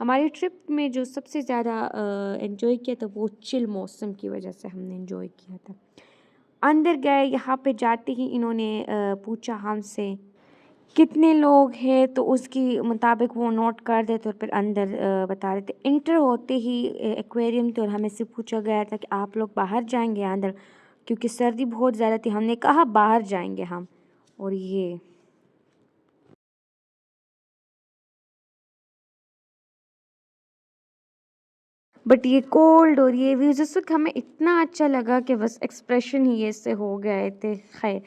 ہماری ٹرپ میں جو سب سے زیادہ انجوائے کیا تھا وہ چل موسم کی وجہ سے ہم نے انجوائے کیا تھا. اندر گئے, یہاں پہ جاتے ہی انہوں نے پوچھا ہم سے کتنے لوگ ہیں, تو اس کی مطابق وہ نوٹ کر دیتے اور پھر اندر بتا دیتے. انٹر ہوتے ہی ایکویریم تھے اور ہمیں سے پوچھا گیا تھا کہ آپ لوگ باہر جائیں گے اندر, کیونکہ سردی بہت زیادہ تھی. ہم نے کہا باہر جائیں گے ہم. اور یہ بٹ یہ کولڈ اور یہ ویوز اس وقت ہمیں اتنا اچھا لگا کہ بس ایکسپریشن ہی ایسے ہو گئے تھے. خیر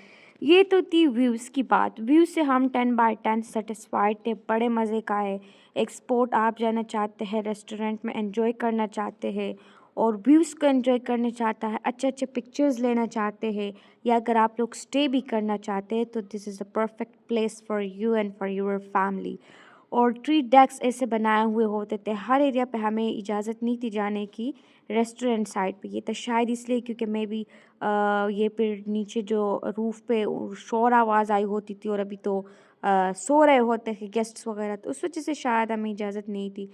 یہ تو تھی ویوز کی بات. ویوز سے ہم 10/10 سیٹسفائڈ تھے, بڑے مزے کا ہے. ایک اسپوٹ آپ جانا چاہتے ہیں, ریسٹورینٹ میں انجوائے کرنا چاہتے ہیں اور ویوز کو انجوائے کرنا چاہتا ہے, اچھے اچھے پکچرز لینا چاہتے ہیں, یا اگر آپ لوگ اسٹے بھی کرنا چاہتے ہیں تو this is a perfect place for you and for your family. اور 3 ڈیکس ایسے بنائے ہوئے ہوتے تھے. ہر ایریا پہ ہمیں اجازت نہیں تھی جانے کی ریسٹورینٹ سائڈ پہ. یہ تو شاید اس لیے کیونکہ میں بھی یہ پھر نیچے جو روف پہ شور آواز آئی ہوتی تھی اور ابھی تو سو رہے ہوتے تھے گیسٹس وغیرہ, تو اس وجہ سے شاید ہمیں اجازت نہیں تھی.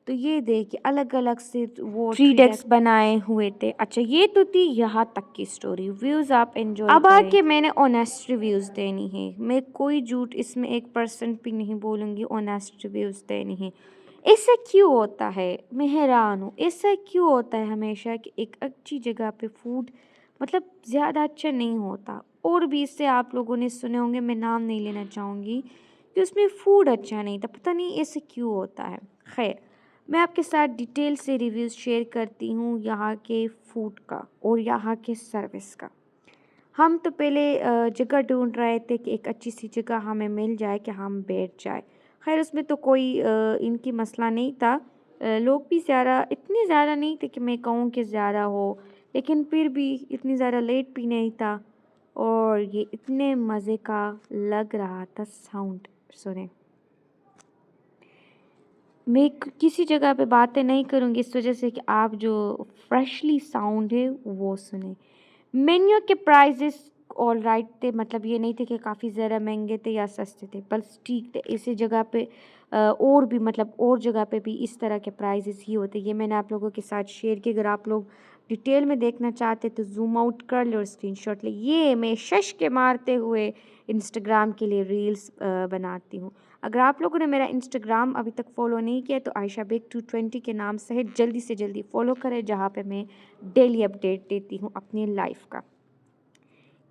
تو یہ دیکھ الگ الگ سے وہ 3 ڈیکس بنائے ہوئے تھے. اچھا یہ تو تھی یہاں تک کی اسٹوری. ویوز آپ انجوائے. اب آ کے میں نے آنیسٹ ریویوز دینی ہے. میں کوئی جھوٹ اس میں 1% بھی نہیں بولوں گی, آنیسٹ ریویوز دینی ہے. ایسا کیوں ہوتا ہے, میں حیران ہوں, ایسا کیوں ہوتا ہے ہمیشہ کہ ایک اچھی جگہ پہ فوڈ مطلب زیادہ اچھا نہیں ہوتا. اور بھی اس سے آپ لوگوں نے سنے ہوں گے, میں نام نہیں لینا چاہوں گی, کہ اس میں فوڈ اچھا نہیں تھا. پتہ نہیں ایسے کیوں ہوتا ہے. خیر میں آپ کے ساتھ ڈیٹیل سے ریویوز شیئر کرتی ہوں یہاں کے فوڈ کا اور یہاں کے سروس کا. ہم تو پہلے جگہ ڈھونڈ رہے تھے کہ ایک اچھی سی جگہ ہمیں مل جائے کہ ہم بیٹھ جائے. خیر اس میں تو کوئی ان کی مسئلہ نہیں تھا. لوگ بھی زیادہ اتنے زیادہ نہیں تھے کہ میں کہوں کہ زیادہ ہو, لیکن پھر بھی اتنی زیادہ لیٹ بھی نہیں تھا. اور یہ اتنے مزے کا لگ رہا تھا. ساؤنڈ سنیں, میں کسی جگہ پہ باتیں نہیں کروں گی اس وجہ سے کہ آپ جو فریشلی ساؤنڈ ہے وہ سنیں. مینیو کے پرائزز آل رائٹ تھے, مطلب یہ نہیں تھے کہ کافی زیادہ مہنگے تھے یا سستے تھے, بس ٹھیک تھے. اسی جگہ پہ اور بھی مطلب اور جگہ پہ بھی اس طرح کے پرائزز ہی ہوتے. یہ میں نے آپ لوگوں کے ساتھ شیئر کی. اگر آپ لوگ ڈیٹیل میں دیکھنا چاہتے تو زوم آؤٹ کر لے اور اسکرین شاٹ لے. یہ میں شش کے مارتے ہوئے انسٹاگرام کے لیے ریلز بناتی ہوں. اگر آپ لوگوں نے میرا انسٹاگرام ابھی تک فالو نہیں کیا تو عائشہ بیگ 220 کے نام سے جلدی سے جلدی فالو کرے, جہاں پہ میں ڈیلی اپڈیٹ دیتی ہوں اپنی لائف کا.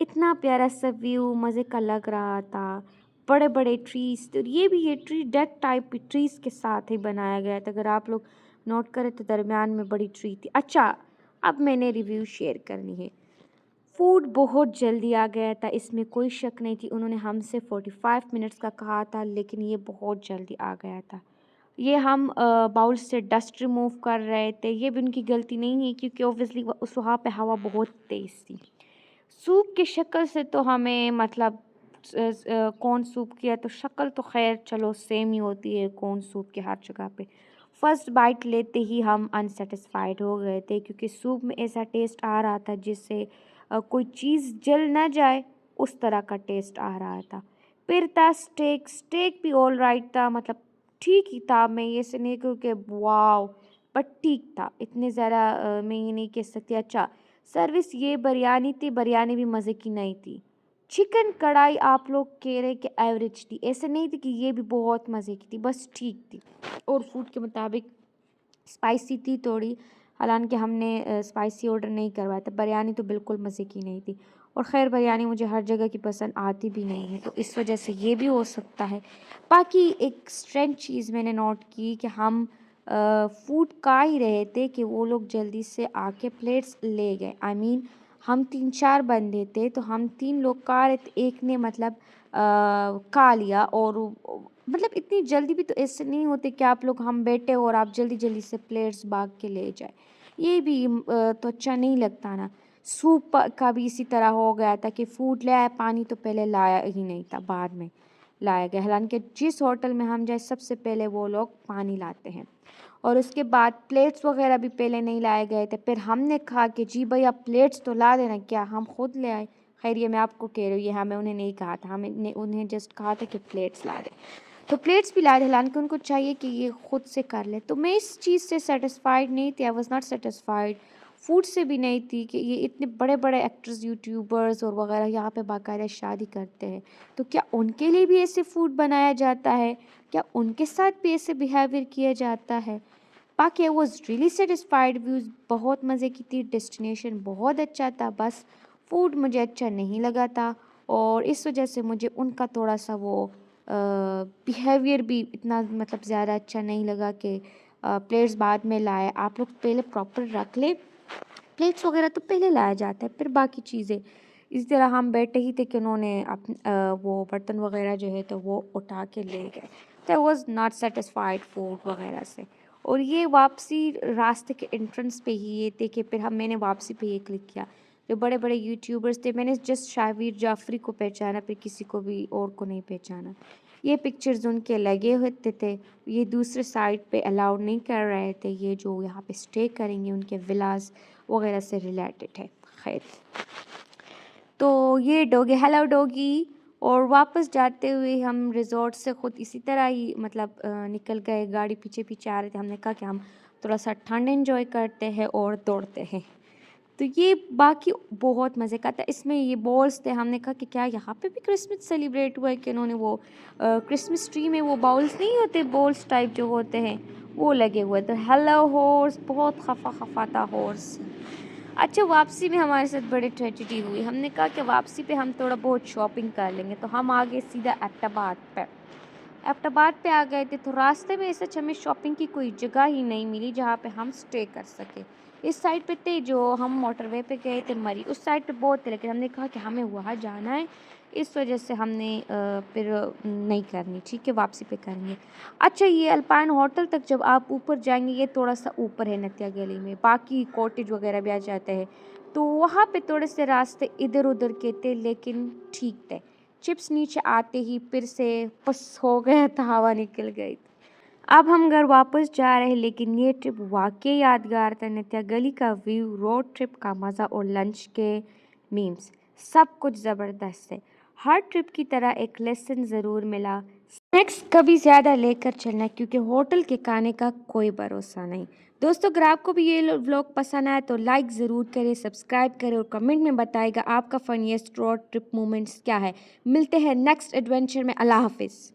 اتنا پیارا سا ویو مزے کا لگ رہا تھا. بڑے بڑے ٹریز, یہ بھی یہ ٹری ڈیک ٹائپ ٹریز کے ساتھ ہی بنایا گیا تھا. اگر آپ لوگ نوٹ کریں تو درمیان میں بڑی ٹری تھی. اچھا اب میں نے ریویو شیئر کرنی ہے. فوڈ بہت جلدی آ گیا تھا, اس میں کوئی شک نہیں تھی. انہوں نے ہم سے 45 منٹس کا کہا تھا, لیکن یہ بہت جلدی آ گیا تھا. یہ ہم باؤل سے ڈسٹ ریموو کر رہے تھے. یہ بھی ان کی غلطی نہیں ہے کیونکہ اوبویسلی اس وہاں پہ ہوا بہت تیز تھی. سوپ کی شکل سے تو ہمیں مطلب کون سوپ کیا تو شکل تو خیر چلو سیم ہی ہوتی ہے کون سوپ کے ہر جگہ پہ. فرسٹ بائٹ لیتے ہی ہم انسیٹسفائیڈ ہو گئے تھے کیونکہ سوپ میں ایسا ٹیسٹ آ رہا تھا جس سے کوئی چیز جل نہ جائے, اس طرح کا ٹیسٹ آ رہا تھا. پھر تھا اسٹیک بھی آل رائٹ تھا, مطلب ٹھیک ہی تھا. میں یہ سے نہیں کہوں کہ واو, بٹ ٹھیک تھا. اتنے زیادہ میں یہ نہیں کہہ سکتی. اچھا سروس, یہ بریانی تھی, بریانی بھی مزے کی نہیں تھی. چکن کڑھائی آپ لوگ کہہ رہے کہ ایوریج تھی, ایسے نہیں تھی کہ یہ بھی بہت مزے کی تھی, بس ٹھیک تھی. اور فوڈ کے مطابق اسپائسی تھی تھوڑی, حالانکہ ہم نے اسپائسی آرڈر نہیں کروایا تھا. بریانی تو بالکل مزے کی نہیں تھی. اور خیر بریانی مجھے ہر جگہ کی پسند آتی بھی نہیں ہے, تو اس وجہ سے یہ بھی ہو سکتا ہے. باقی ایک اسٹرینج چیز میں نے نوٹ کی کہ ہم فوڈ کھا ہی رہے تھے کہ وہ لوگ جلدی سے آ کے پلیٹس لے گئے. ہم 3-4 بندے تھے تو ہم 3 لوگ کھا رہے تھے, ایک نے مطلب کھا لیا. اور مطلب اتنی جلدی بھی تو ایسے نہیں ہوتے کہ آپ لوگ ہم بیٹھے اور آپ جلدی جلدی سے پلیٹس بھاگ کے لے جائے. یہ بھی تو اچھا نہیں لگتا نا. سوپ کا بھی اسی طرح ہو گیا تھا کہ فوڈ لے آیا, پانی تو پہلے لایا ہی نہیں تھا, بعد میں لایا گیا. حالانکہ جس ہوٹل میں ہم جائے سب سے پہلے وہ لوگ پانی لاتے ہیں, اور اس کے بعد پلیٹس وغیرہ بھی پہلے نہیں لائے گئے تھے. پھر ہم نے کہا کہ جی بھائی آپ پلیٹس تو لا دینا, کیا ہم خود لے آئے. خیر یہ میں آپ کو کہہ رہی ہوں, یہ ہمیں انہیں نہیں کہا تھا, ہمیں انہیں جسٹ کہا تھا کہ پلیٹس لا دیں. تو پلیٹس بھی لائے تھے، حالانکہ ان کو چاہیے کہ یہ خود سے کر لے. تو میں اس چیز سے سیٹسفائیڈ نہیں تھی. I was not satisfied. Food سے بھی نہیں تھی کہ یہ اتنے بڑے بڑے ایکٹرز، یوٹیوبرز اور وغیرہ یہاں پہ باقاعدہ شادی کرتے ہیں، تو کیا ان کے لیے بھی ایسے فوڈ بنایا جاتا ہے؟ کیا ان کے ساتھ بھی ایسے بیہیویئر کیا جاتا ہے؟ باقی I was really satisfied. Views بہت مزے کی تھی، ڈیسٹینیشن بہت اچھا تھا، بس فوڈ مجھے اچھا نہیں لگا تھا، اور اس وجہ سے مجھے ان کا تھوڑا سا وہ بیہیویئر بھی اتنا مطلب زیادہ اچھا نہیں لگا کہ پلیٹس بعد میں لائے. آپ لوگ پہلے پراپر رکھ لیں. پلیٹس وغیرہ تو پہلے لایا جاتا ہے، پھر باقی چیزیں. اسی طرح ہم بیٹھے ہی تھے کہ انہوں نے وہ برتن وغیرہ جو ہے تو وہ اٹھا کے لے گئے. تو I was not satisfied food وغیرہ سے. اور یہ واپسی راستے کے انٹرنس پہ ہی یہ تھے کہ پھر میں نے واپسی پہ یہ کلک کیا. جو بڑے بڑے یوٹیوبرز تھے، میں نے جسٹ شاہویر جعفری کو پہچانا، پھر کسی کو بھی اور کو نہیں پہچانا. یہ پکچرز ان کے لگے ہوتے تھے. یہ دوسرے سائڈ پہ الاؤڈ نہیں کر رہے تھے، یہ جو یہاں پہ اسٹے کریں گے ان کے ولاز وغیرہ سے ریلیٹڈ ہے. خیر، تو یہ ڈوگی، ہیلو ڈوگی. اور واپس جاتے ہوئے ہم ریزورٹ سے خود اسی طرح ہی مطلب نکل گئے. گاڑی پیچھے پیچھے آ رہے تھے. ہم نے کہا کہ ہم تھوڑا سا ٹھنڈ انجوائے کرتے ہیں اور دوڑتے ہیں. تو یہ باقی بہت مزے کا تھا. اس میں یہ بالز تھے. ہم نے کہا کہ کیا یہاں پہ بھی کرسمس سیلیبریٹ ہوا ہے، کہ انہوں نے وہ کرسمس ٹری میں وہ باؤلز نہیں ہوتے، بولز ٹائپ جو ہوتے ہیں وہ لگے ہوئے. تو ہیلو ہورس، بہت خفا خفا تھا ہورس. اچھا، واپسی میں ہمارے ساتھ بڑی ٹریجڈی ہوئی. ہم نے کہا کہ واپسی پہ ہم تھوڑا بہت شاپنگ کر لیں گے، تو ہم آگے سیدھا ایبٹ آباد پہ. ایبٹ آباد پہ آ گئے تھے، تو راستے میں سچ ہمیں شاپنگ کی کوئی جگہ ہی نہیں ملی جہاں پہ ہم اسٹے کر سکیں. اس سائڈ پہ تھے، جو ہم موٹر وے پہ گئے تھے مری، اس سائڈ پہ بہت تھے، لیکن ہم نے کہا کہ ہمیں وہاں جانا ہے، اس وجہ سے ہم نے پھر نہیں کرنی. ٹھیک ہے، واپسی پہ کریں گے. اچھا، یہ الپائن ہوٹل تک جب آپ اوپر جائیں گے، یہ تھوڑا سا اوپر ہے نتیا گلی میں، باقی کوٹیج وغیرہ بھی آ جاتے ہیں، تو وہاں پہ تھوڑے سے راستے ادھر ادھر کے تھے، لیکن ٹھیک تھے. چپس نیچے آتے ہی پھر سے پس ہو گیا تھا، ہوا نکل گئی. اب ہم گھر واپس جا رہے ہیں، لیکن یہ ٹرپ واقعی یادگار تھا. نتیا گلی کا ویو، روڈ ٹرپ کا مزہ اور لنچ کے میمز، سب کچھ زبردست ہے. ہر ٹرپ کی طرح ایک لیسن ضرور ملا. اسنیکس کبھی زیادہ لے کر چلنا، کیونکہ ہوٹل کے کھانے کا کوئی بھروسہ نہیں. دوستو، اگر آپ کو بھی یہ ولاگ پسند آئے تو لائک ضرور کریں، سبسکرائب کریں اور کمنٹ میں بتائے گا آپ کا فنیسٹ روڈ ٹرپ مومنٹس کیا ہے. ملتے ہیں نیکسٹ ایڈونچر میں. اللہ حافظ.